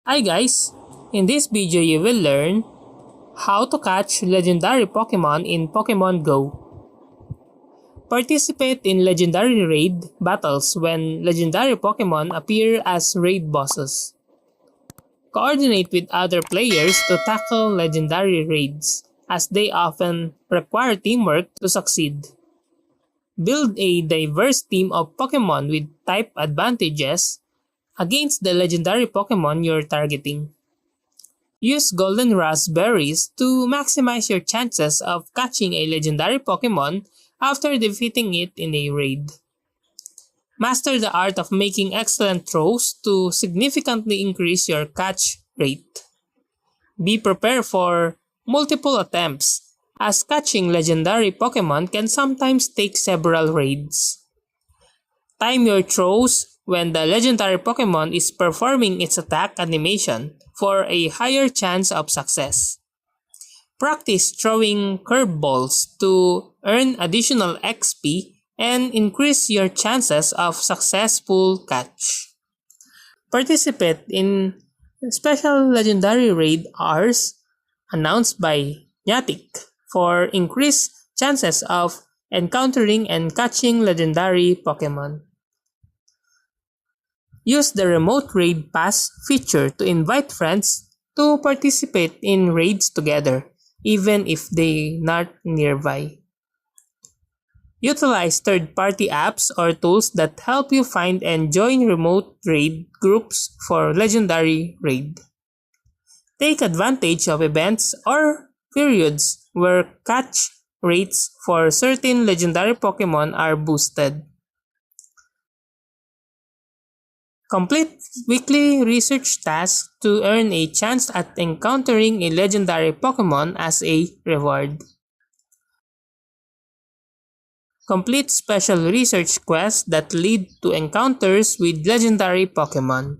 Hi guys! In this video you will learn how to catch legendary Pokemon in Pokemon GO. Participate in legendary raid battles when legendary Pokemon appear as raid bosses. Coordinate with other players to tackle legendary raids, as they often require teamwork to succeed. Build a diverse team of Pokemon with type advantages against the legendary Pokemon you're targeting. Use golden raspberries to maximize your chances of catching a legendary Pokemon after defeating it in a raid. Master the art of making excellent throws to significantly increase your catch rate. Be prepared for multiple attempts, as catching legendary Pokemon can sometimes take several raids. Time your throws when the legendary Pokemon is performing its attack animation for a higher chance of success. Practice throwing curveballs to earn additional XP and increase your chances of successful catch. Participate in special legendary raid hours announced by Niantic for increased chances of encountering and catching legendary Pokemon. Use the remote raid pass feature to invite friends to participate in raids together, even if they're not nearby. Utilize third-party apps or tools that help you find and join remote raid groups for legendary raid. Take advantage of events or periods where catch rates for certain legendary Pokemon are boosted. Complete weekly research tasks to earn a chance at encountering a legendary Pokemon as a reward. Complete special research quests that lead to encounters with legendary Pokemon.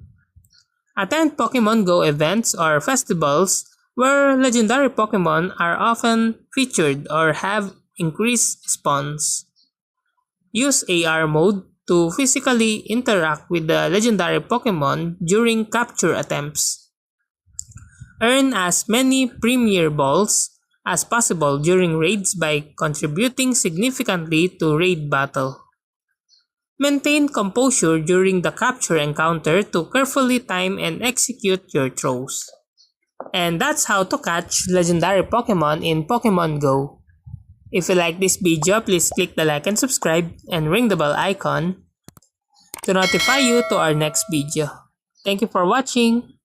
Attend Pokemon GO events or festivals where legendary Pokemon are often featured or have increased spawns. Use AR mode to physically interact with the legendary Pokemon during capture attempts. Earn as many Premier Balls as possible during raids by contributing significantly to raid battle. Maintain composure during the capture encounter to carefully time and execute your throws. And that's how to catch legendary Pokemon in Pokemon GO. If you like this video, please click the like and subscribe and ring the bell icon to notify you to our next video. Thank you for watching.